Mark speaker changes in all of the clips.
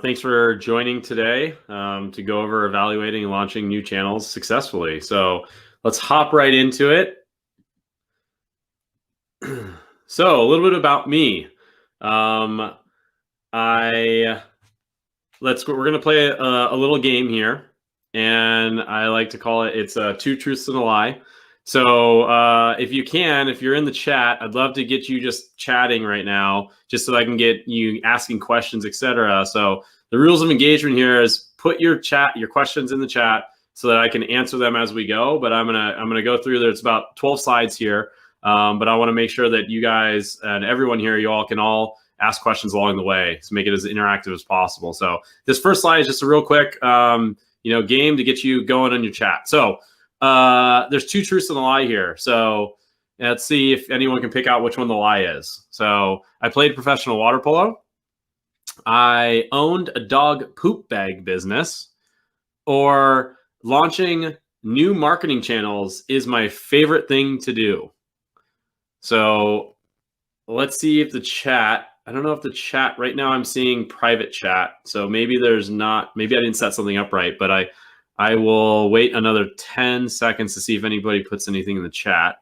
Speaker 1: Thanks for joining today to go over evaluating and launching new channels successfully. So let's hop right into it. So a little bit about me. We're going to play a little game here, and I like to call it's two truths and a lie. So if you're in the chat, I'd love to get you just chatting right now, just so I can get you asking questions, etc. So the rules of engagement here is put your questions in the chat so that I can answer them as we go. But I'm gonna go through. There's about 12 slides here, but I want to make sure that you guys and everyone here, you all can ask questions along the way to make it as interactive as possible. So this first slide is just a real quick, game to get you going on your chat. So there's two truths and a lie here. So let's see if anyone can pick out which one the lie is. So I played professional water polo. I owned a dog poop bag business, or launching new marketing channels is my favorite thing to do. So let's see if the chat, I don't know if the chat right now, I'm seeing private chat. So maybe maybe I didn't set something up right, but I will wait another 10 seconds to see if anybody puts anything in the chat.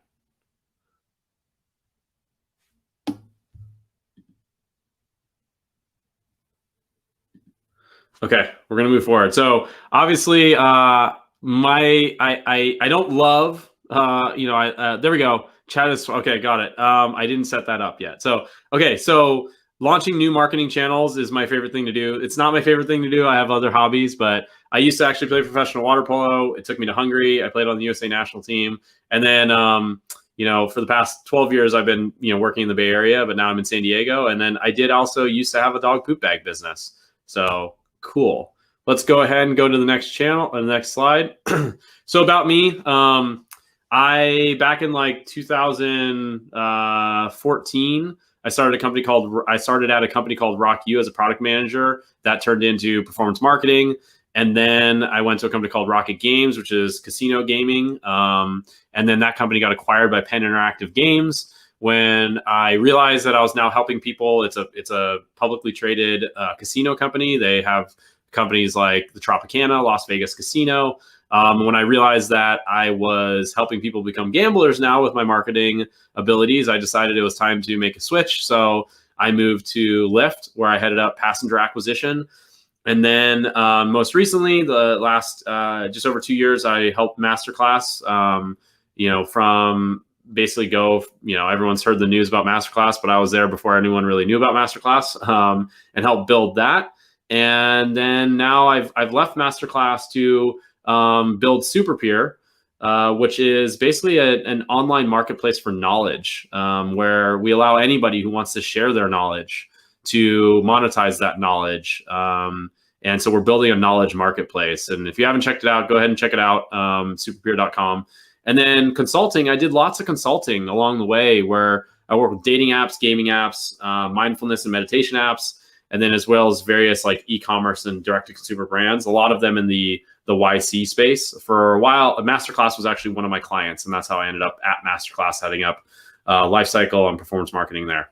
Speaker 1: Okay, we're gonna move forward. So obviously, I don't love there we go. Chat is okay. Got it. I didn't set that up yet. So okay, so launching new marketing channels is my favorite thing to do. It's not my favorite thing to do. I have other hobbies, but I used to actually play professional water polo. It took me to Hungary. I played on the USA national team, and then for the past 12 years, I've been working in the Bay Area, but now I'm in San Diego. And then I did also used to have a dog poop bag business. So cool. Let's go ahead and go to the next channel, the next slide. So about me, I back in like 2014, I started at a company called Rock U as a product manager. That turned into performance marketing. And then I went to a company called Rocket Games, which is casino gaming. And then that company got acquired by Penn Interactive Games. When I realized that I was now helping people, it's a publicly traded casino company. They have companies like the Tropicana, Las Vegas Casino. When I realized that I was helping people become gamblers now with my marketing abilities, I decided it was time to make a switch. So I moved to Lyft, where I headed up passenger acquisition. And then most recently, the last just over 2 years, I helped Masterclass, from basically everyone's heard the news about Masterclass, but I was there before anyone really knew about Masterclass, and helped build that. And then now I've left Masterclass to build SuperPeer, which is basically an online marketplace for knowledge, where we allow anybody who wants to share their knowledge to monetize that knowledge. And so we're building a knowledge marketplace. And if you haven't checked it out, go ahead and check it out, superpeer.com. And then consulting, I did lots of consulting along the way, where I work with dating apps, gaming apps, mindfulness and meditation apps, and then as well as various like e-commerce and direct-to-consumer brands, a lot of them in the YC space. For a while, Masterclass was actually one of my clients, and that's how I ended up at Masterclass, heading up lifecycle and performance marketing there.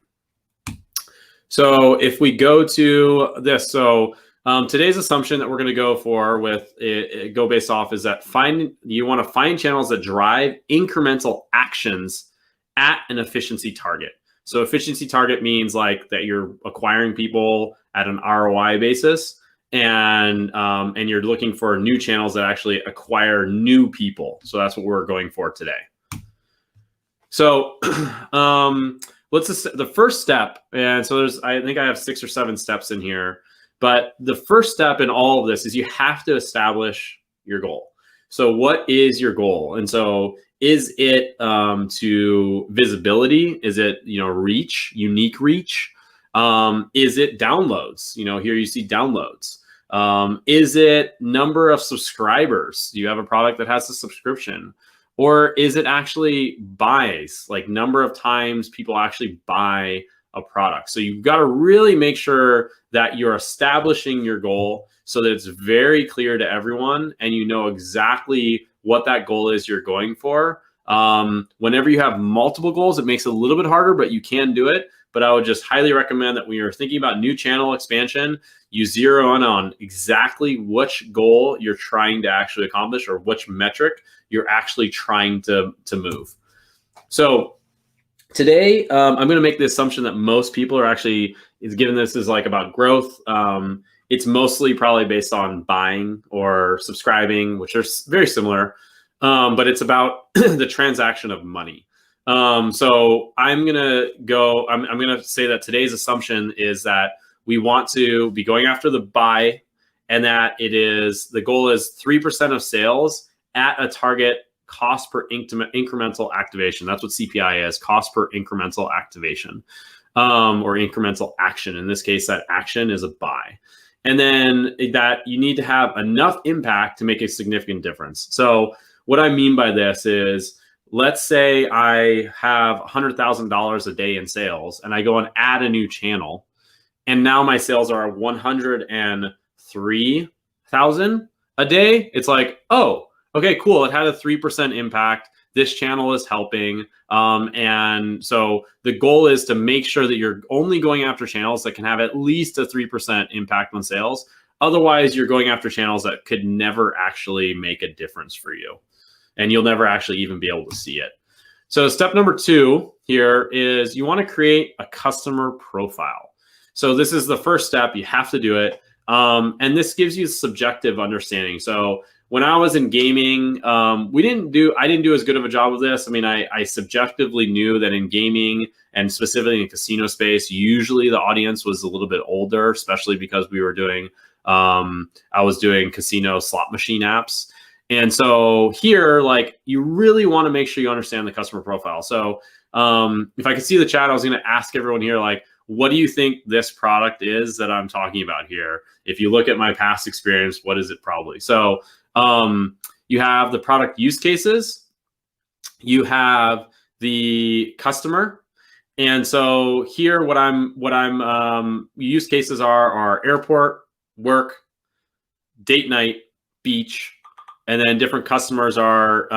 Speaker 1: So if we go to this, today's assumption that we're going to go for go based off is that you want to find channels that drive incremental actions at an efficiency target. So efficiency target means like that you're acquiring people at an ROI basis, and you're looking for new channels that actually acquire new people. So that's what we're going for today. So the first step, and so I think I have 6 or 7 steps in here. But the first step in all of this is you have to establish your goal. So what is your goal? And so is it to visibility? Is it reach, unique reach? Is it downloads? Here you see downloads. Is it number of subscribers? Do you have a product that has a subscription? Or is it actually buys, like number of times people actually buy a product? So you've got to really make sure that you're establishing your goal so that it's very clear to everyone and you know exactly what that goal is you're going for. Whenever you have multiple goals, it makes it a little bit harder, but you can do it. but I would just highly recommend that when you're thinking about new channel expansion, you zero in on exactly which goal you're trying to actually accomplish or which metric you're actually trying to move. So today, I'm going to make the assumption that most people are actually, given this is like about growth, it's mostly probably based on buying or subscribing, which are very similar, but it's about the transaction of money. So I'm going to say that today's assumption is that we want to be going after the buy, and that the goal is 3% of sales at a target cost per incremental activation. That's what CPI is, cost per incremental activation, or incremental action. In this case, that action is a buy. And then that you need to have enough impact to make a significant difference. So what I mean by this is, let's say I have $100,000 a day in sales and I go and add a new channel, and now my sales are 103,000 a day. It's like, oh, okay, cool. It had a 3% impact. This channel is helping. And so the goal is to make sure that you're only going after channels that can have at least a 3% impact on sales. Otherwise, you're going after channels that could never actually make a difference for you, and you'll never actually even be able to see it. So step number 2 here is you want to create a customer profile. So this is the first step. You have to do it. And this gives you subjective understanding. So when I was in gaming, I didn't do as good of a job of this. I mean, I subjectively knew that in gaming, and specifically in casino space, usually the audience was a little bit older, especially because we were doing, I was doing casino slot machine apps. And so here, like, you really want to make sure you understand the customer profile. So if I could see the chat, I was going to ask everyone here, like, what do you think this product is that I'm talking about here? If you look at my past experience, what is it probably? So you have the product use cases, you have the customer. And so here, what I'm use cases are airport, work, date night, beach, and then different customers are,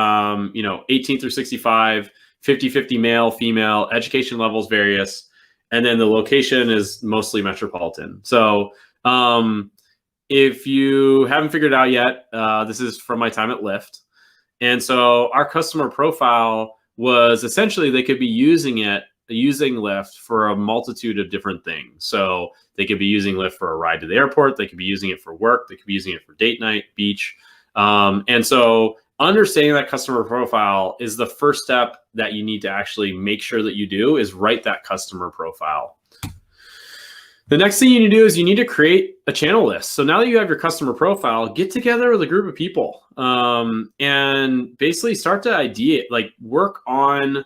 Speaker 1: 18 through 65, 50-50 male, female, education levels, various. And then the location is mostly metropolitan. So if you haven't figured it out yet, this is from my time at Lyft. And so our customer profile was essentially, they could be using Lyft for a multitude of different things. So they could be using Lyft for a ride to the airport. They could be using it for work. They could be using it for date night, beach. And so understanding that customer profile is the first step that you need to actually make sure that you do, is write that customer profile. The next thing you need to do is you need to create a channel list. So now that you have your customer profile, get together with a group of people, and basically start to work on,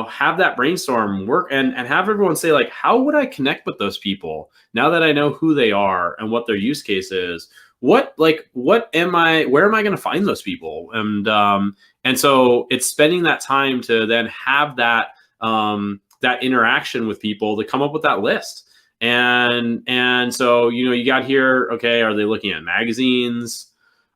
Speaker 1: have that brainstorm work and have everyone say, like, how would I connect with those people now that I know who they are and what their use case is? Where am I going to find those people? And so it's spending that time to then have that interaction with people to come up with that list. And so, you got here, okay, are they looking at magazines?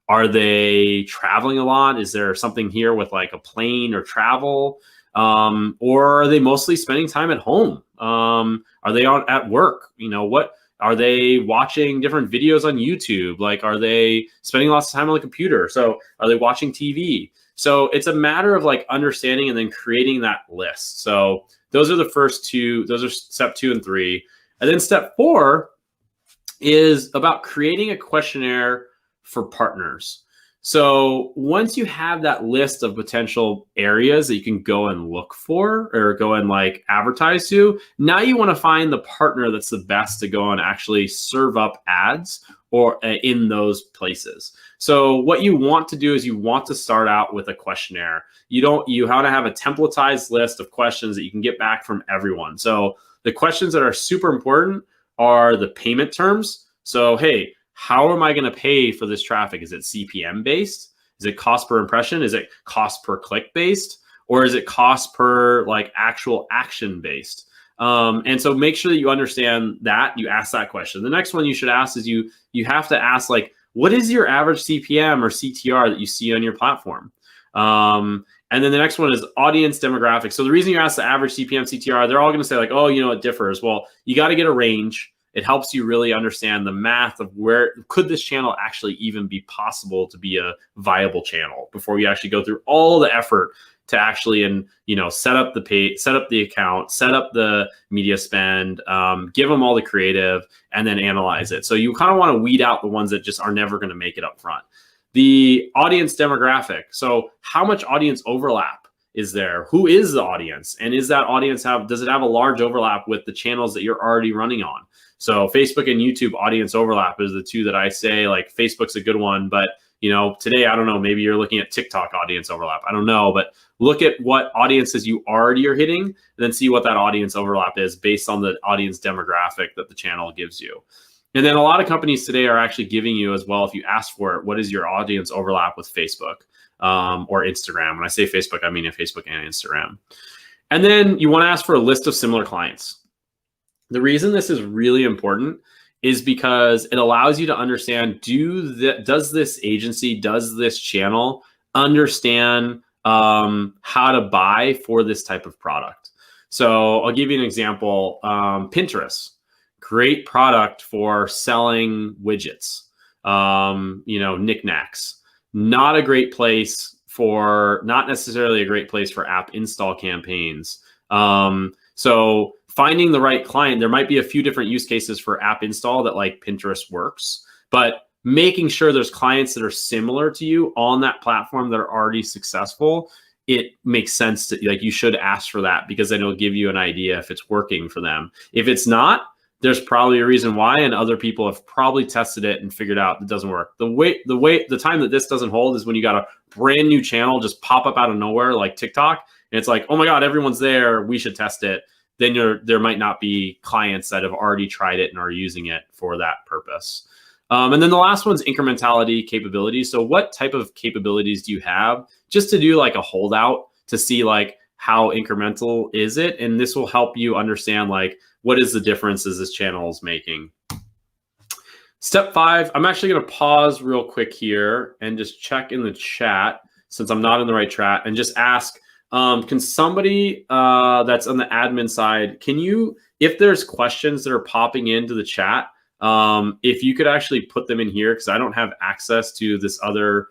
Speaker 1: Are they traveling a lot? Is there something here with like a plane or travel? Or are they mostly spending time at home? Are they at work? What are they watching different videos on YouTube? Like, are they spending lots of time on the computer? So are they watching TV? So it's a matter of like understanding and then creating that list. So those are the first two, those are step 2 and 3. And then step 4 is about creating a questionnaire for partners. So once you have that list of potential areas that you can go and look for or go and like advertise to, now you want to find the partner that's the best to go and actually serve up ads or in those places. So what you want to do is you want to start out with a questionnaire. You want to have a templatized list of questions that you can get back from everyone. So the questions that are super important are the payment terms. So, hey, how am I going to pay for this traffic? Is it CPM based? Is it cost per impression? Is it cost per click based? Or is it cost per like actual action based? And so make sure that you understand that. You ask that question. The next one you should ask is you have to ask, like, what is your average CPM or CTR that you see on your platform? And then the next one is audience demographics. So the reason you ask the average CPM, CTR, they're all going to say like, oh, you know, it differs. Well, you got to get a range. It helps you really understand the math of where could this channel actually even be possible to be a viable channel before you actually go through all the effort to actually, set up the page, set up the account, set up the media spend, give them all the creative, and then analyze it. So you kind of want to weed out the ones that just are never going to make it up front. The audience demographic. So how much audience overlap is there? Who is the audience? And is that audience does it have a large overlap with the channels that you're already running on? So Facebook and YouTube audience overlap is the two that I say, like Facebook's a good one, but today, I don't know, maybe you're looking at TikTok audience overlap. I don't know, but look at what audiences you already are hitting and then see what that audience overlap is based on the audience demographic that the channel gives you. And then a lot of companies today are actually giving you as well, if you ask for it, what is your audience overlap with Facebook or Instagram? When I say Facebook, I mean Facebook and Instagram. And then you want to ask for a list of similar clients. The reason this is really important is because it allows you to understand, does this agency, does this channel understand how to buy for this type of product? So I'll give you an example. Pinterest, great product for selling widgets, knickknacks. Not necessarily a great place for app install campaigns. So finding the right client, there might be a few different use cases for app install that like Pinterest works, but making sure there's clients that are similar to you on that platform that are already successful, it makes sense to you should ask for that because then it'll give you an idea if it's working for them. If it's not, there's probably a reason why, and other people have probably tested it and figured out it doesn't work. The time that this doesn't hold is when you got a brand new channel just pop up out of nowhere like TikTok, and it's like, oh my God, everyone's there, we should test it. Then there might not be clients that have already tried it and are using it for that purpose. And then the last one's incrementality capabilities. So what type of capabilities do you have just to do like a holdout to see like how incremental is it? And this will help you understand like what is the differences this channel is making. Step 5, I'm actually going to pause real quick here and just check in the chat since I'm not in the right chat and just ask, can somebody that's on the admin side, if there's questions that are popping into the chat, if you could actually put them in here, because I don't have access to this other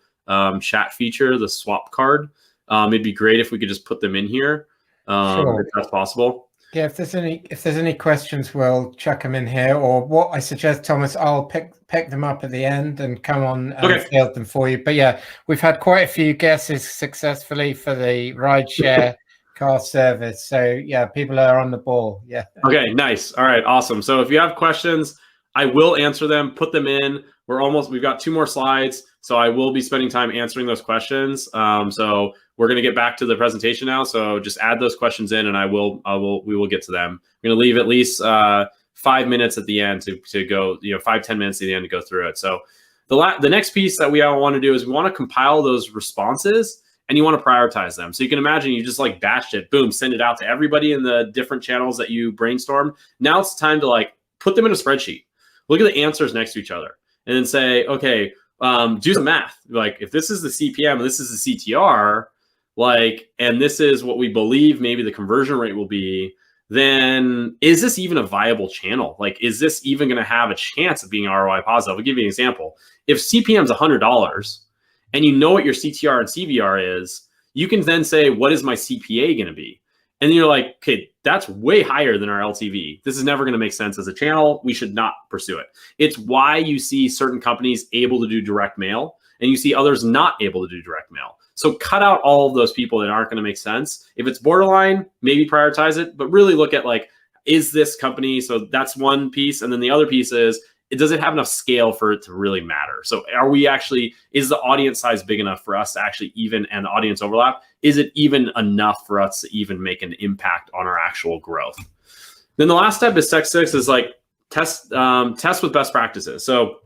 Speaker 1: chat feature, the swap card. It'd be great if we could just put them in here,
Speaker 2: sure.
Speaker 1: If that's possible.
Speaker 2: Yeah, if there's any questions, we'll chuck them in here. Or what I suggest, Thomas, I'll pick them up at the end and come on and field them for you. But yeah, we've had quite a few guesses successfully for the rideshare car service. So yeah, people are on the ball. Yeah. Okay,
Speaker 1: nice. All right, awesome. So if you have questions, I will answer them. Put them in. We've got 2 more slides, so I will be spending time answering those questions. So we're going to get back to the presentation now. So just add those questions in, and we will get to them. I'm going to leave at least 5 minutes at the end to go, 5-10 minutes at the end to go through it. So the next piece that we want to do is we want to compile those responses, and you want to prioritize them. So you can imagine you just like batched it, boom, send it out to everybody in the different channels that you brainstormed. Now it's time to like put them in a spreadsheet. Look at the answers next to each other, and then say, okay, do some math. Like if this is the CPM and this is the CTR, and this is what we believe maybe the conversion rate will be, then is this even a viable channel? Like, is this even going to have a chance of being ROI positive? I'll give you an example. If CPM is $100 and you know what your CTR and CVR is, you can then say, what is my CPA going to be? And you're like, okay, that's way higher than our LTV. This is never going to make sense as a channel. We should not pursue it. It's why you see certain companies able to do direct mail and you see others not able to do direct mail. So cut out all of those people that aren't going to make sense. If it's borderline, maybe prioritize it, but really look at like, is this company? So that's one piece. And then the other piece is, does it have enough scale for it to really matter? So is the audience size big enough for us to actually and the audience overlap, is it even enough for us to even make an impact on our actual growth? Then the last step is step 6 is like test with best practices. So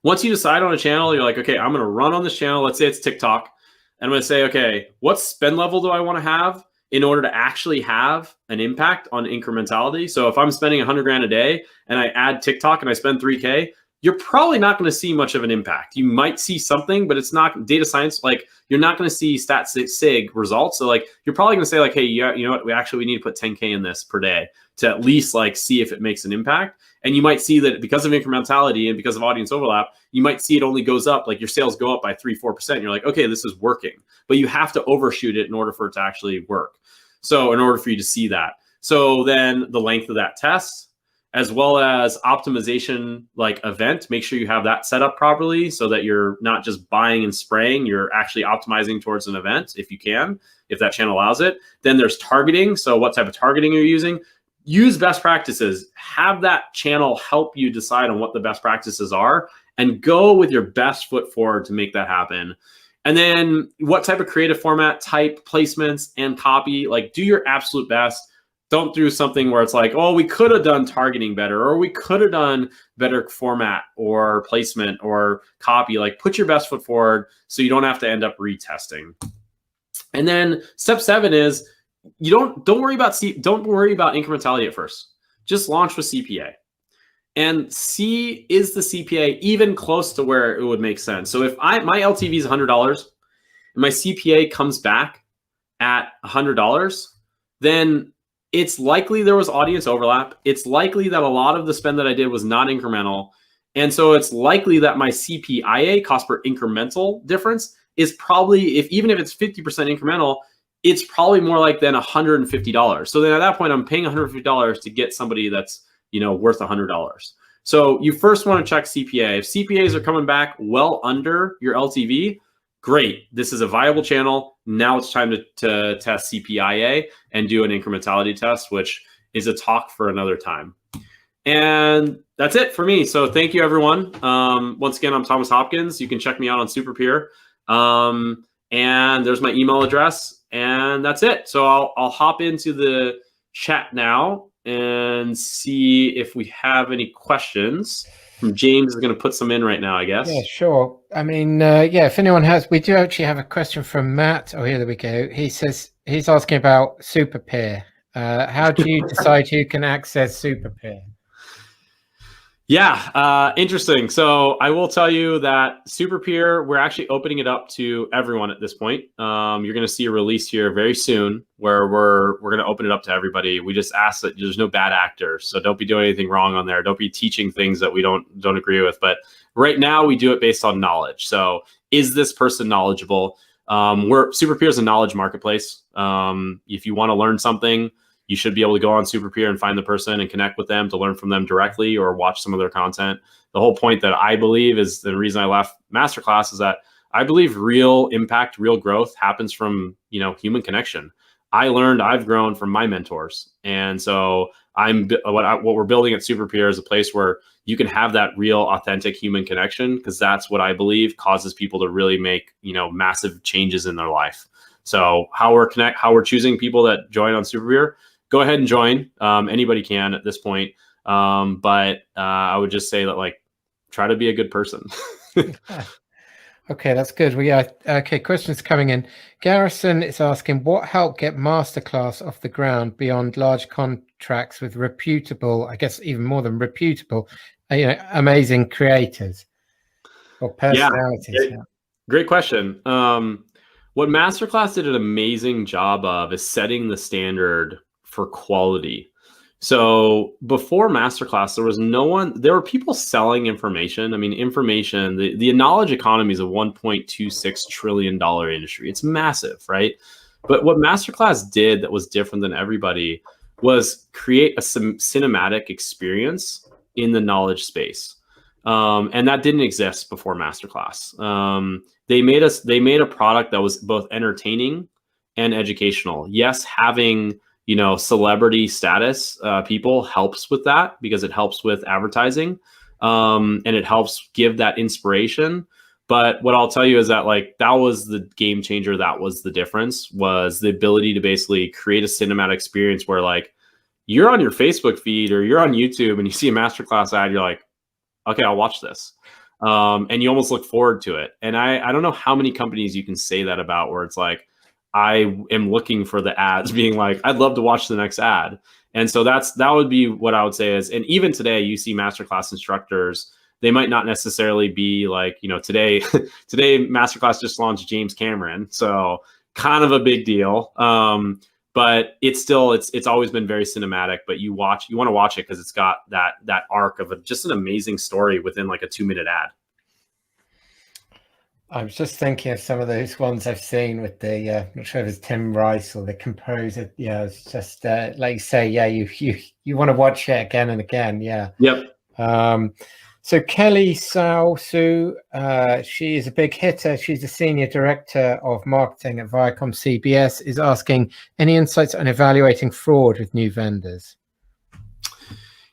Speaker 1: once you decide on a channel, you're like, okay, I'm going to run on this channel. Let's say it's TikTok. And I'm going to say, okay, what spend level do I want to have in order to actually have an impact on incrementality? So if I'm spending 100 grand a day and I add TikTok and I spend 3K, you're probably not going to see much of an impact. You might see something, but it's not data science. Like, you're not going to see stat sig results. So like, you're probably going to say like, hey, yeah, you know what? We need to put 10K in this per day to at least like see if it makes an impact. And you might see that because of incrementality and because of audience overlap, you might see it only goes up, like your sales go up by 3-4%. You're like, okay, this is working, but you have to overshoot it in order for it to actually work. So in order for you to see that, so then the length of that test, as well as optimization like event, make sure you have that set up properly so that you're not just buying and spraying, you're actually optimizing towards an event if you can, if that channel allows it. Then there's targeting. So what type of targeting you're using. Use best practices. Have that channel help you decide on what the best practices are and go with your best foot forward to make that happen. And then what type of creative format, type, placements, and copy, like do your absolute best. Don't do something where it's like, oh, we could have done targeting better, or we could have done better format or placement or copy. Like put your best foot forward so you don't have to end up retesting. And then step 7 is you don't worry about incrementality at first. Just launch with CPA and see, is the CPA even close to where it would make sense? So if my LTV is $100 and my CPA comes back at $100, then it's likely there was audience overlap. It's likely that a lot of the spend that I did was not incremental. And so it's likely that my CPIA, cost per incremental difference, is probably, even if it's 50% incremental, it's probably more like than $150. So then at that point, I'm paying $150 to get somebody that's, worth $100. So you first want to check CPA. If CPAs are coming back well under your LTV, great. This is a viable channel. Now it's time to test CPIA and do an incrementality test, which is a talk for another time. And that's it for me. So thank you, everyone. Once again, I'm Thomas Hopkins. You can check me out on SuperPeer. And there's my email address. And that's it. So I'll hop into the chat now and see if we have any questions. James is going to put some in right now, I guess.
Speaker 2: Yeah, sure. I mean, if anyone has, we do actually have a question from Matt. Oh, here we go. He says he's asking about SuperPeer. How do you decide who can access SuperPeer?
Speaker 1: Yeah, interesting. So I will tell you that SuperPeer, we're actually opening it up to everyone at this point. You're going to see a release here very soon where we're going to open it up to everybody. We just ask that there's no bad actors, so don't be doing anything wrong on there. Don't be teaching things that we don't agree with. But right now we do it based on knowledge. So is this person knowledgeable? SuperPeer is a knowledge marketplace. If you want to learn something, you should be able to go on SuperPeer and find the person and connect with them to learn from them directly or watch some of their content. The whole point that I believe is the reason I left Masterclass is that I believe real impact, real growth happens from, human connection. I've grown from my mentors. And so what we're building at SuperPeer is a place where you can have that real authentic human connection, because that's what I believe causes people to really make, massive changes in their life. So how we're choosing people that join on SuperPeer, go ahead and join. Anybody can at this point. But I would just say that try to be a good person.
Speaker 2: Okay, that's good. Okay, questions coming in. Garrison is asking, what helped get Masterclass off the ground beyond large contracts with reputable, I guess even more than reputable, amazing creators or personalities?
Speaker 1: Yeah, great question. What Masterclass did an amazing job of is setting the standard for quality. So before Masterclass, there were people selling information. I mean, information, the knowledge economy is a $1.26 trillion industry. It's massive, right? But what Masterclass did that was different than everybody was create a cinematic experience in the knowledge space. And that didn't exist before Masterclass. They made a product that was both entertaining and educational. Yes, having celebrity status people helps with that because it helps with advertising, and it helps give that inspiration. But what I'll tell you is that that was the game changer. That was the difference, was the ability to basically create a cinematic experience where you're on your Facebook feed or you're on YouTube and you see a Masterclass ad, you're like, okay, I'll watch this. And you almost look forward to it. And I don't know how many companies you can say that about, where it's I am looking for the ads being I'd love to watch the next ad. And so that would be what I would say is, and even today you see Masterclass instructors they might not necessarily be like, today, today Masterclass just launched James Cameron. So kind of a big deal. But it's always been very cinematic, but you want to watch it because it's got that arc of just an amazing story within like a 2-minute ad.
Speaker 2: I was just thinking of some of those ones I've seen with the, I'm not sure if it's Tim Rice or the composer. Yeah, it's just like you say, yeah, you want to watch it again and again. Yeah.
Speaker 1: Yep.
Speaker 2: So Kelly Su, she is a big hitter. She's the senior director of marketing at Viacom CBS, is asking any insights on evaluating fraud with new vendors.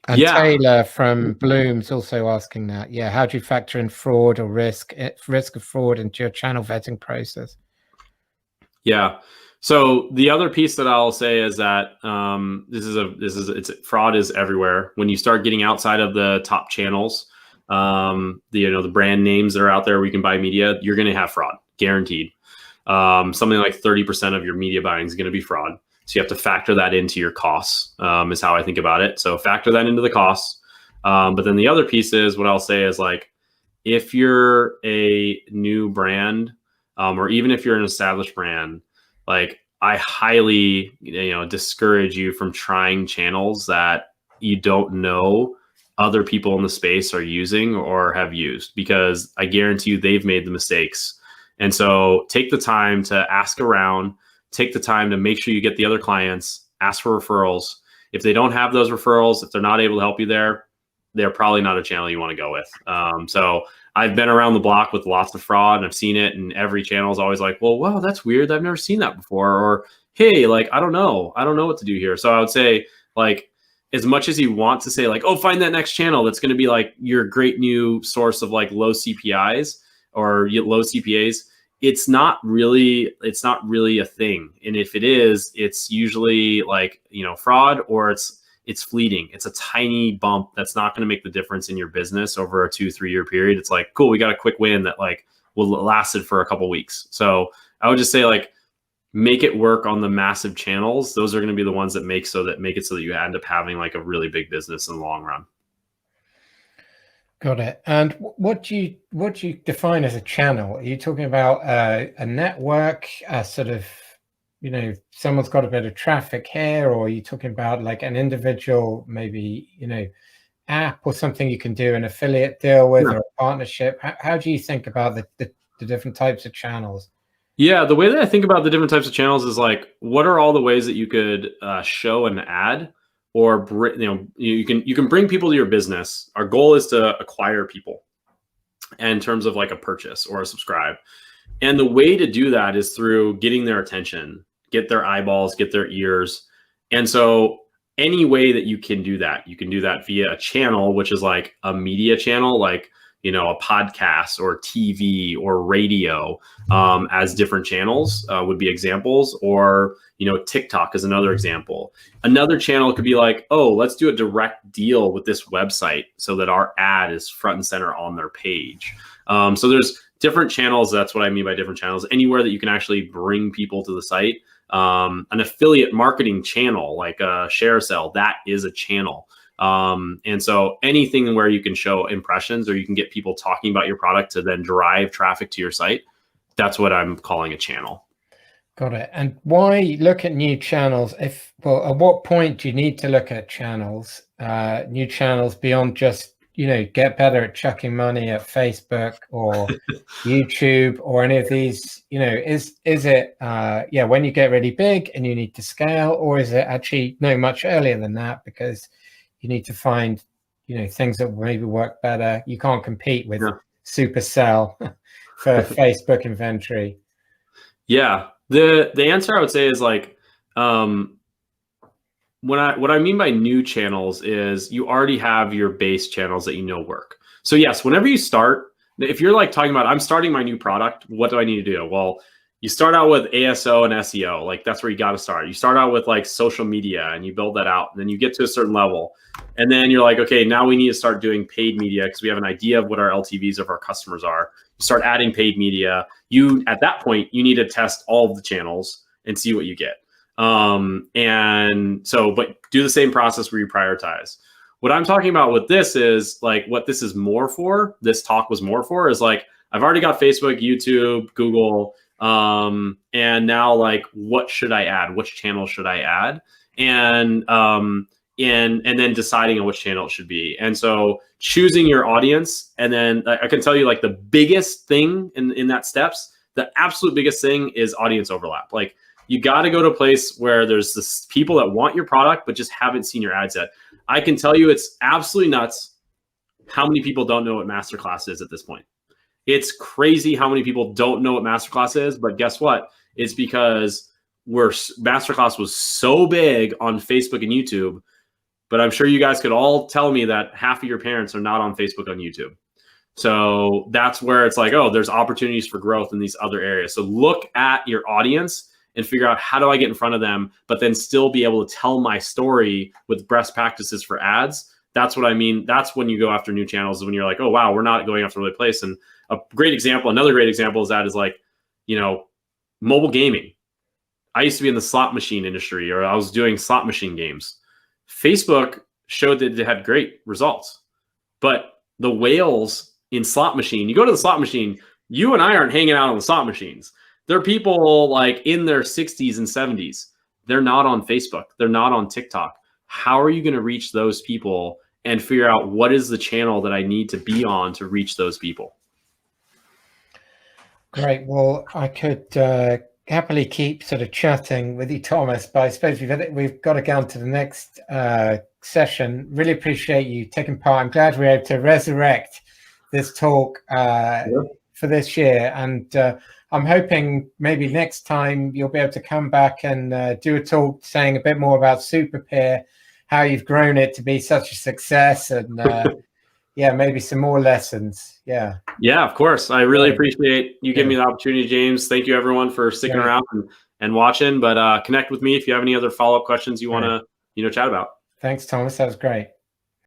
Speaker 2: And Taylor from Bloom's also asking that. Yeah, how do you factor in fraud or risk of fraud into your channel vetting process?
Speaker 1: Yeah. So the other piece that I'll say is that fraud is everywhere. When you start getting outside of the top channels, the brand names that are out there where you can buy media, you're going to have fraud, guaranteed. Something like 30% of your media buying is going to be fraud. So you have to factor that into your costs, is how I think about it. So factor that into the costs. But then the other piece is what I'll say is like, if you're a new brand, or even if you're an established brand, like I highly, discourage you from trying channels that you don't know other people in the space are using or have used, because I guarantee you they've made the mistakes. And so take the time to ask around, take the time to make sure you get the other clients, ask for referrals. If they don't have those referrals, if they're not able to help you there, they're probably not a channel you want to go with. So I've been around the block with lots of fraud, and I've seen it, and every channel is always like, well, wow, that's weird. I've never seen that before. Or, hey, like, I don't know what to do here. So I would say, like, as much as you want to say like, oh, find that next channel that's going to be like your great new source of like low CPIs or low CPAs, it's not really a thing. And if it is, it's usually like, fraud, or it's fleeting. It's a tiny bump that's not going to make the difference in your business over a 2-3 year period. It's like, cool, we got a quick win that like will lasted for a couple weeks. So I would just say like, make it work on the massive channels. Those are going to be the ones that make it so that you end up having like a really big business in the long run.
Speaker 2: Got it. And what do you define as a channel? Are you talking about a network, sort of, someone's got a bit of traffic here, or are you talking about like an individual, maybe, app or something you can do an affiliate deal with, or a partnership? How do you think about the different types of channels?
Speaker 1: Yeah, the way that I think about the different types of channels is like, what are all the ways that you could show an ad, or you can bring people to your business. Our goal is to acquire people in terms of like a purchase or a subscribe. And the way to do that is through getting their attention, get their eyeballs, get their ears. And so any way that you can do that via a channel, which is like a media channel, like, a podcast or TV or radio, as different channels would be examples, or, TikTok is another example. Another channel could be like, oh, let's do a direct deal with this website so that our ad is front and center on their page. So there's different channels. That's what I mean by different channels. Anywhere that you can actually bring people to the site. An affiliate marketing channel, like a share sell, that is a channel. And so anything where you can show impressions, or you can get people talking about your product to then drive traffic to your site, that's what I'm calling a channel.
Speaker 2: Got it. And why look at new channels? At what point do you need to look at channels, new channels beyond just, get better at chucking money at Facebook or YouTube or any of these, is it, when you get really big and you need to scale, or is it actually much earlier than that, because you need to find, things that maybe work better? You can't compete with Supercell for Facebook inventory.
Speaker 1: Yeah. The answer I would say is like, what I mean by new channels is you already have your base channels that work. So yes, whenever you start, if you're like talking about, I'm starting my new product, what do I need to do? Well, you start out with ASO and SEO. Like that's where you got to start. You start out with like social media and you build that out, and then you get to a certain level. And then you're like, okay, now we need to start doing paid media because we have an idea of what our LTVs of our customers are. You start adding paid media. At that point, you need to test all of the channels and see what you get. And so, but do the same process where you prioritize. What I'm talking about with this is like what this is more for. This talk was more for is like I've already got Facebook, YouTube, Google, and now like what should I add? Which channel should I add? And then deciding on which channel it should be. And so choosing your audience, and then I can tell you like the biggest thing in that steps, the absolute biggest thing is audience overlap. Like you got to go to a place where there's this people that want your product but just haven't seen your ads yet. I can tell you it's absolutely nuts how many people don't know what Masterclass is at this point. It's crazy how many people don't know what Masterclass is, but guess what? It's because Masterclass was so big on Facebook and YouTube, but I'm sure you guys could all tell me that half of your parents are not on Facebook on YouTube. So that's where it's like, oh, there's opportunities for growth in these other areas. So look at your audience and figure out how do I get in front of them, but then still be able to tell my story with best practices for ads. That's what I mean. That's when you go after new channels, when you're like, oh, wow, we're not going after the right place. And a great example, another great example is that is like, mobile gaming. I used to be in the slot machine industry, or I was doing slot machine games. Facebook showed that it had great results, but the whales in slot machine, you go to the slot machine, you and I aren't hanging out on the slot machines. There are people like in their 60s and 70s. They're not on Facebook. They're not on TikTok. How are you going to reach those people and figure out what is the channel that I need to be on to reach those people?
Speaker 2: Great. Well, I could happily keep sort of chatting with you, Thomas, but I suppose we've got to go on to the next session. Really appreciate you taking part. I'm glad we were able to resurrect this talk for this year. And I'm hoping maybe next time you'll be able to come back and do a talk saying a bit more about SuperPeer, how you've grown it to be such a success, and yeah, maybe some more lessons. Yeah,
Speaker 1: of course. I really appreciate you giving me the opportunity, James. Thank you, everyone, for sticking around and watching. But connect with me if you have any other follow-up questions you want to chat about.
Speaker 2: Thanks, Thomas. That was great.